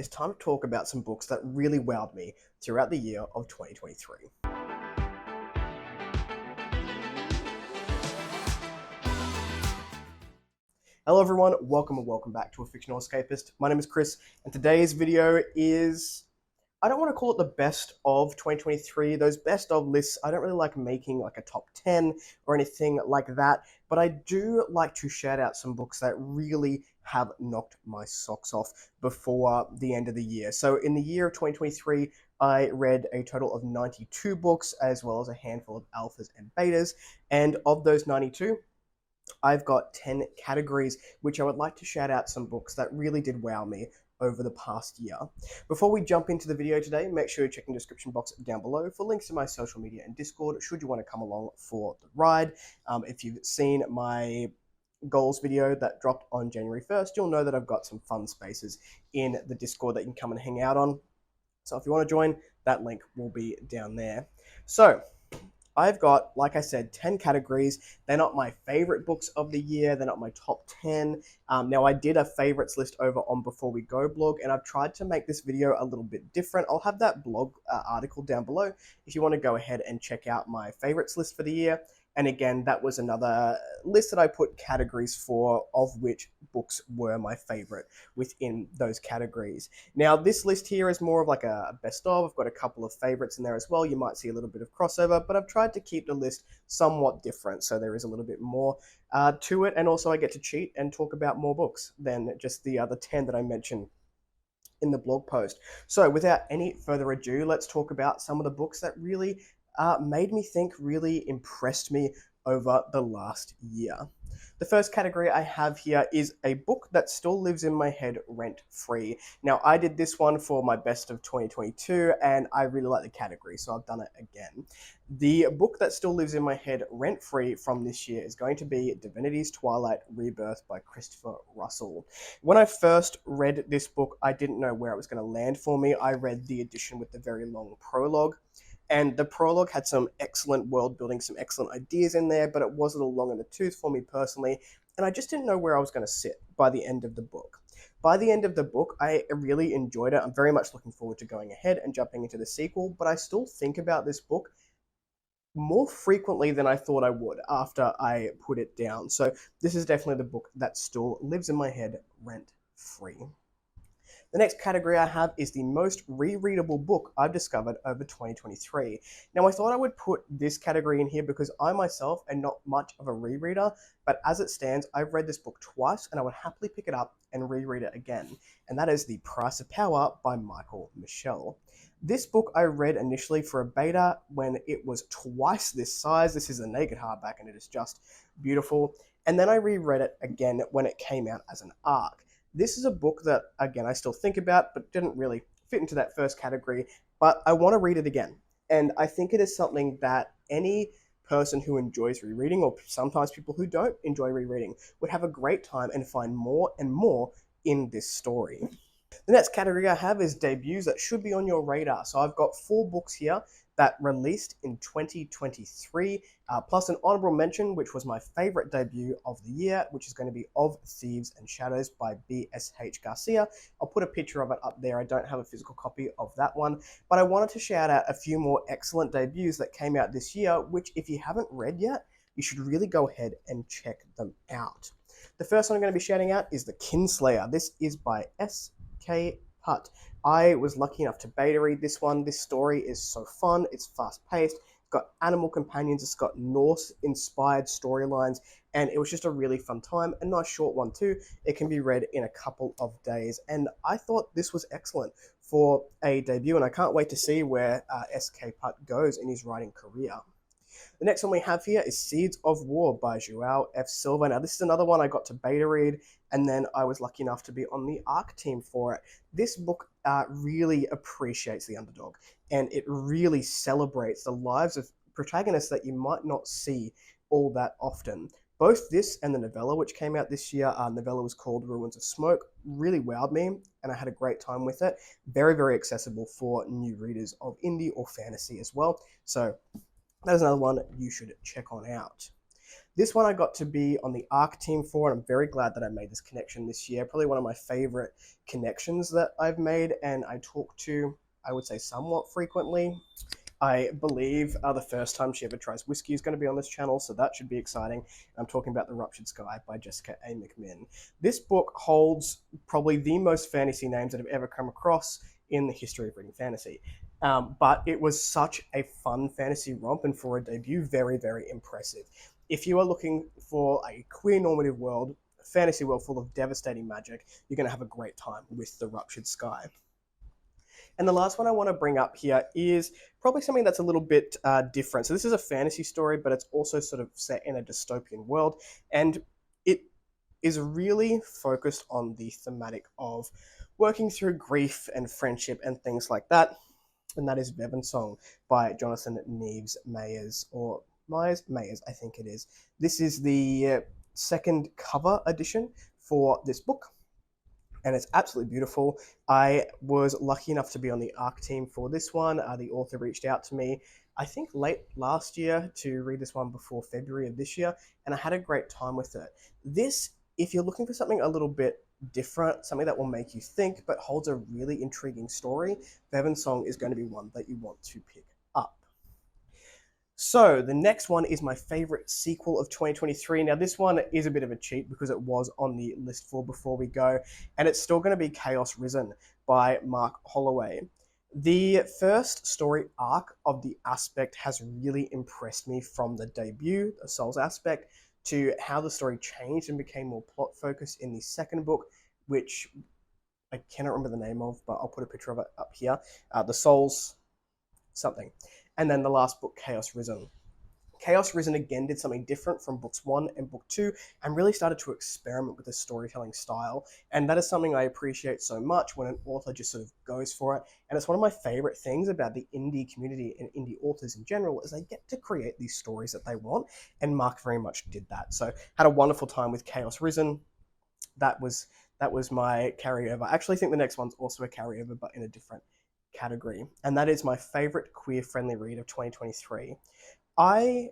it's time to talk about some books that really wowed me throughout the year of 2023. Hello everyone, welcome and welcome back to A Fictional Escapist. My name is Kris, and today's video is, I don't want to call it the best of 2023. Those best of lists, I don't really like making like a top 10 or anything like that, but I do like to shout out some books that really have knocked my socks off before the end of the year. So in the year of 2023, I read a total of 92 books, as well as a handful of alphas and betas, and of those 92, I've got 10 categories, which I would like to shout out some books that really did wow me over the past year. Before we jump into the video today, make sure you check in the description box down below for links to my social media and Discord, should you want to come along for the ride. If you've seen my goals video that dropped on January 1st, you'll know that I've got some fun spaces in the Discord that you can come and hang out on. So if you want to join, that link will be down there. So I've got, like I said, 10 categories. They're not my favorite books of the year. They're not my top 10. Now, I did a favorites list over on Before We Go blog, and I've tried to make this video a little bit different. I'll have that blog article down below if you want to go ahead and check out my favorites list for the year. And again, that was another list that I put categories for, of which books were my favorite within those categories. Now, this list here is more of like a best of. I've got a couple of favorites in there as well. You might see a little bit of crossover, but I've tried to keep the list somewhat different, so there is a little bit more to it. And also I get to cheat and talk about more books than just the other 10 that I mentioned in the blog post. So without any further ado, let's talk about some of the books that really made me think, really impressed me over the last year. The first category I have here is a book that still lives in my head rent-free. Now, I did this one for my best of 2022, and I really like the category, so I've done it again. The book that still lives in my head rent-free from this year is going to be Divinity's Twilight Rebirth by Christopher Russell. When I first read this book, I didn't know where it was going to land for me. I read the edition with the very long prologue, and the prologue had some excellent world building, some excellent ideas in there, but it was a little long in the tooth for me personally, and I just didn't know where I was going to sit by the end of the book. By the end of the book, I really enjoyed it. I'm very much looking forward to going ahead and jumping into the sequel, but I still think about this book more frequently than I thought I would after I put it down. So this is definitely the book that still lives in my head rent-free. The next category I have is the most rereadable book I've discovered over 2023. Now, I thought I would put this category in here because I myself am not much of a rereader, but as it stands, I've read this book twice and I would happily pick it up and reread it again. And that is The Price of Power by Michael Michelle. This book I read initially for a beta when it was twice this size. This is a naked hardback and it is just beautiful. And then I reread it again when it came out as an ARC. This is a book that, again, I still think about, but didn't really fit into that first category, but I want to read it again. And I think it is something that any person who enjoys rereading, or sometimes people who don't enjoy rereading, would have a great time and find more and more in this story. The next category I have is debuts that should be on your radar. So I've got 4 books here that released in 2023, plus an honorable mention, which was my favorite debut of the year, which is going to be Of Thieves and Shadows by B.S.H. Garcia. I'll put a picture of it up there. I don't have a physical copy of that one, but I wanted to shout out a few more excellent debuts that came out this year, which if you haven't read yet, you should really go ahead and check them out. The first one I'm going to be shouting out is The Kinslayer. This is by S.K. Putt. I was lucky enough to beta read this one. This story is so fun. It's fast-paced. It's got animal companions. It's got Norse-inspired storylines, and it was just a really fun time. A nice short one too. It can be read in a couple of days, and I thought this was excellent for a debut, and I can't wait to see where S.K. Putt goes in his writing career. The next one we have here is Seeds of War by João F. Silva. Now, this is another one I got to beta read, and then I was lucky enough to be on the ARC team for it. This book really appreciates the underdog, and it really celebrates the lives of protagonists that you might not see all that often. Both this and the novella, which came out this year, novella was called Ruins of Smoke, really wowed me, and I had a great time with it. Very, very accessible for new readers of indie or fantasy as well. So that is another one you should check on out. This one I got to be on the ARC team for, and I'm very glad that I made this connection this year. Probably one of my favorite connections that I've made, and I talk to, I would say, somewhat frequently. I believe the first time she ever tries whiskey is going to be on this channel, so that should be exciting. I'm talking about The Ruptured Sky by Jessica A. McMinn. This book holds probably the most fantasy names that I've ever come across in the history of reading fantasy. But it was such a fun fantasy romp, and for a debut, very, very impressive. If you are looking for a queer normative world, a fantasy world full of devastating magic, you're going to have a great time with The Ruptured Sky. And the last one I want to bring up here is probably something that's a little bit different. So this is a fantasy story, but it's also sort of set in a dystopian world. And it is really focused on the thematic of working through grief and friendship and things like that. And that is Bevan Song by Jonathan Neves Mayers, or Mayers, I think it is. This is the second cover edition for this book, and it's absolutely beautiful. I was lucky enough to be on the ARC team for this one. The author reached out to me, I think late last year, to read this one before February of this year, and I had a great time with it. This, if you're looking for something a little bit different, something that will make you think but holds a really intriguing story, Bevan Song is going to be one that you want to pick up. So the next one is my favorite sequel of 2023. Now this one is a bit of a cheat because it was on the list for Before We Go, and it's still going to be Chaos Risen by Mark Holloway. The first story arc of the aspect has really impressed me, from the debut, the Souls aspect, to how the story changed and became more plot focused in the second book, which I cannot remember the name of, but I'll put a picture of it up here. The Souls something. And then the last book, Chaos Risen. Chaos Risen again did something different from books 1 and book 2, and really started to experiment with the storytelling style. And that is something I appreciate so much, when an author just sort of goes for it. And it's one of my favorite things about the indie community and indie authors in general, is they get to create these stories that they want, and Mark very much did that. So had a wonderful time with Chaos Risen. That was my carryover. I actually think the next one's also a carryover, but in a different category, and that is my favorite queer-friendly read of 2023. I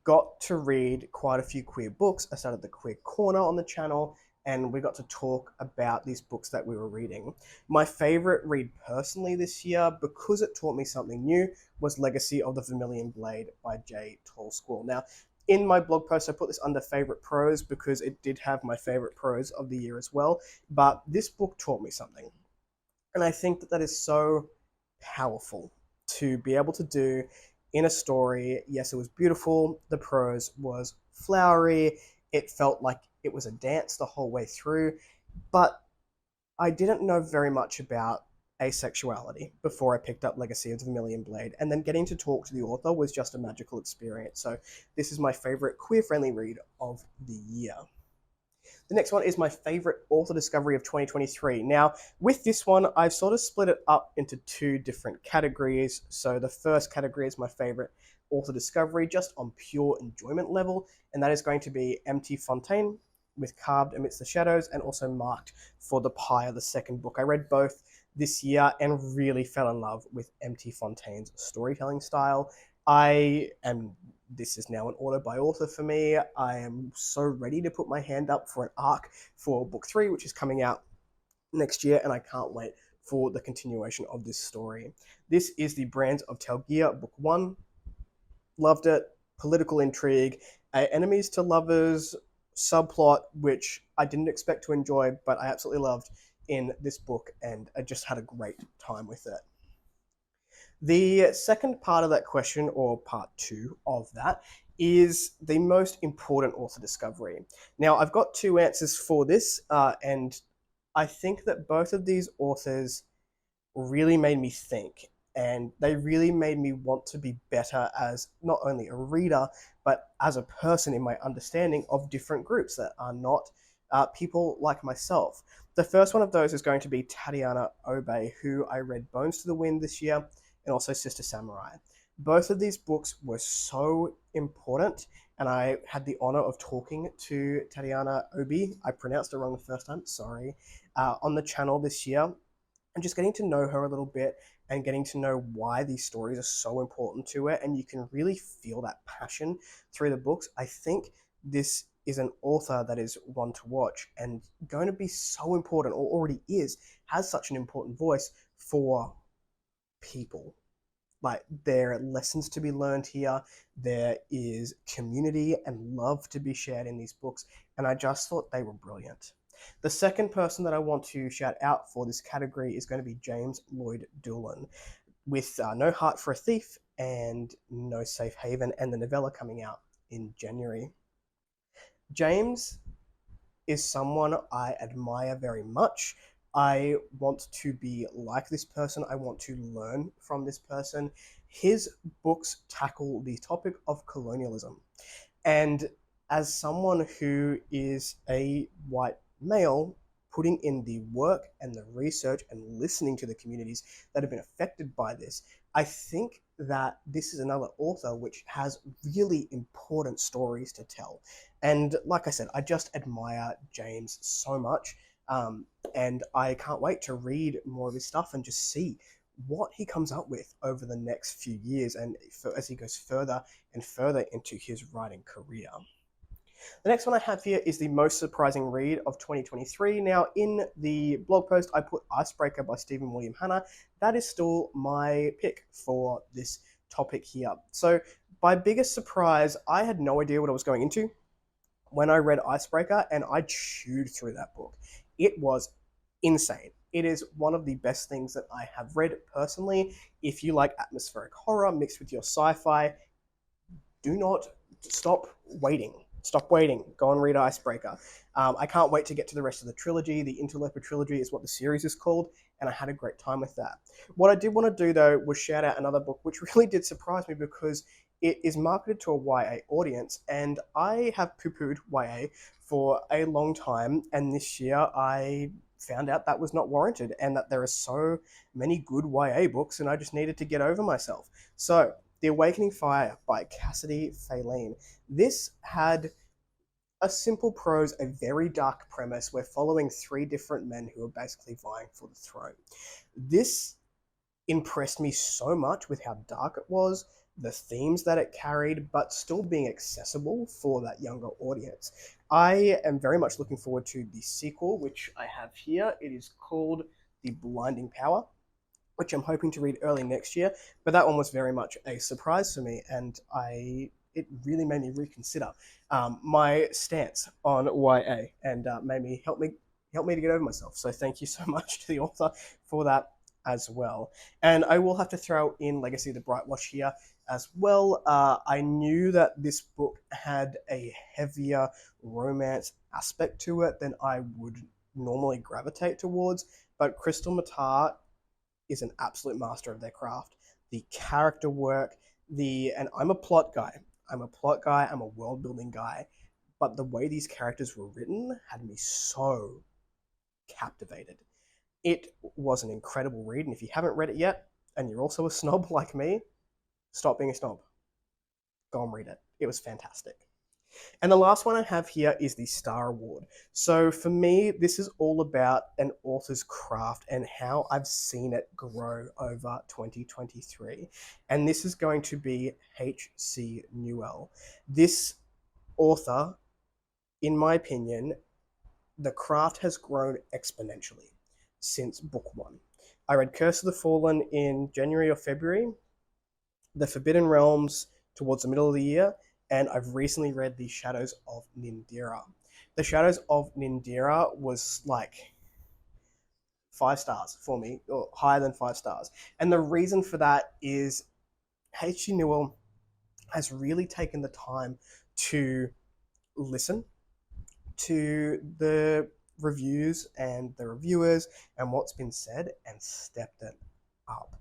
got to read quite a few queer books. I started the Queer Corner on the channel, and we got to talk about these books that we were reading. My favorite read personally this year, because it taught me something new, was Legacy of the Vermilion Blade by J. Tall Squirrel. Now, in my blog post, I put this under favorite prose because it did have my favorite prose of the year as well, but this book taught me something. And I think that that is so powerful to be able to do in a story. Yes, it was beautiful. The prose was flowery. It felt like it was a dance the whole way through. But I didn't know very much about asexuality before I picked up Legacy of the Vermilion Blade. And then getting to talk to the author was just a magical experience. So this is my favorite queer-friendly read of the year. The next one is my favorite author discovery of 2023. Now, with this one, I've sort of split it up into two different categories. So the first category is my favorite author discovery, just on pure enjoyment level, and that is going to be M.T. Fontaine with Carved Amidst the Shadows, and also Marked for the Pyre, the second book. I read both this year and really fell in love with M.T. Fontaine's storytelling style. This is now an author by author for me. I am so ready to put my hand up for an arc for book 3, which is coming out next year, and I can't wait for the continuation of this story. This is the Brands of Telgear, book 1. Loved it. Political intrigue, enemies to lovers subplot, which I didn't expect to enjoy, but I absolutely loved in this book, and I just had a great time with it. The second part of that question, or part 2 of that, is the most important author discovery. Now, I've got 2 answers for this, and I think that both of these authors really made me think, and they really made me want to be better as not only a reader, but as a person in my understanding of different groups that are not people like myself. The first one of those is going to be Tatiana Obey, who I read Bones to the Wind this year, and also Sister Samurai. Both of these books were so important, and I had the honor of talking to Tatiana Obi, I pronounced it wrong the first time, sorry, on the channel this year. and just getting to know her a little bit and getting to know why these stories are so important to her. And you can really feel that passion through the books. I think this is an author that is one to watch and going to be so important, or already is, has such an important voice for people. Like, there are lessons to be learned here. There is community and love to be shared in these books. And I just thought they were brilliant. The second person that I want to shout out for this category is going to be James Lloyd Doolan, with No Heart for a Thief and No Safe Haven, and the novella coming out in January. James is someone I admire very much. I want to be like this person. I want to learn from this person. His books tackle the topic of colonialism. And as someone who is a white male, putting in the work and the research and listening to the communities that have been affected by this, I think that this is another author which has really important stories to tell. And like I said, I just admire James so much. And I can't wait to read more of his stuff and just see what he comes up with over the next few years, and as he goes further and further into his writing career. The next one I have here is the most surprising read of 2023. Now, in the blog post, I put Icebreaker by Stephen William Hanna. That is still my pick for this topic here. So, by biggest surprise, I had no idea what I was going into when I read Icebreaker, and I chewed through that book. It was insane. It is one of the best things that I have read personally. If you like atmospheric horror mixed with your sci-fi, do not stop waiting. Stop waiting. Go and read Icebreaker. I can't wait to get to the rest of the trilogy. The Interloper trilogy is what the series is called, and I had a great time with that. What I did want to do, though, was shout out another book which really did surprise me, because it is marketed to a YA audience, and I have poo-pooed YA for a long time, and this year I found out that was not warranted, and that there are so many good YA books, and I just needed to get over myself. So, The Awakening Fire by Cassidy Faline. This had a simple prose, a very dark premise. We're following three different men who are basically vying for the throne. This impressed me so much with how dark it was, the themes that it carried, but still being accessible for that younger audience. I am very much looking forward to the sequel, which I have here. It is called The Blinding Power, which I'm hoping to read early next year. But that one was very much a surprise for me, and it really made me reconsider my stance on YA, and made me help me to get over myself. So thank you so much to the author for that as well. And I will have to throw in Legacy of the Brightwatch here as well. I knew that this book had a heavier romance aspect to it than I would normally gravitate towards, but Crystal Matar is an absolute master of their craft. The character work, and I'm a plot guy. I'm a world building guy, but the way these characters were written had me so captivated. It was an incredible read, and if you haven't read it yet, and you're also a snob like me, stop being a snob. Go and read it. It was fantastic. And the last one I have here is the Star Award. So for me, this is all about an author's craft and how I've seen it grow over 2023. And this is going to be H.C. Newell. This author, in my opinion, the craft has grown exponentially since book one. I read Curse of the Fallen in January or February, The Forbidden Realms towards the middle of the year, and I've recently read The Shadows of Nindira. The Shadows of Nindira was like 5 stars for me, or higher than 5 stars. And the reason for that is H.G. Newell has really taken the time to listen to the reviews and the reviewers and what's been said and stepped it up.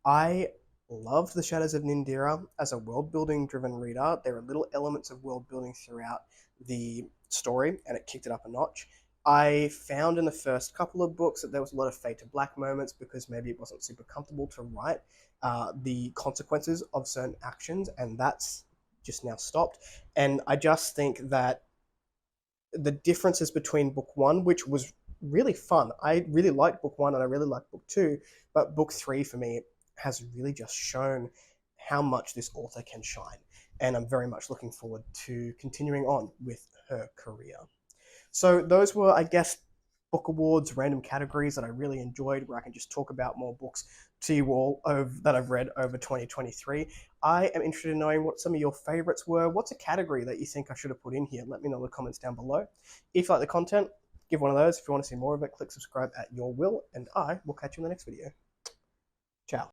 I loved The Shadows of Nindira as a world-building driven reader. There are little elements of world-building throughout the story, and it kicked it up a notch. I found in the first couple of books that there was a lot of fade to black moments, because maybe it wasn't super comfortable to write the consequences of certain actions, and that's just now stopped. And I just think that the differences between book one, which was really fun. I really liked book one and I really liked book two, but book three for me has really just shown how much this author can shine. And I'm very much looking forward to continuing on with her career. So those were, I guess, book awards, random categories that I really enjoyed, where I can just talk about more books to you all that I've read over 2023. I am interested in knowing what some of your favorites were. What's a category that you think I should have put in here? Let me know in the comments down below. If you like the content, give one of those. If you want to see more of it, click subscribe at your will, and I will catch you in the next video. Ciao.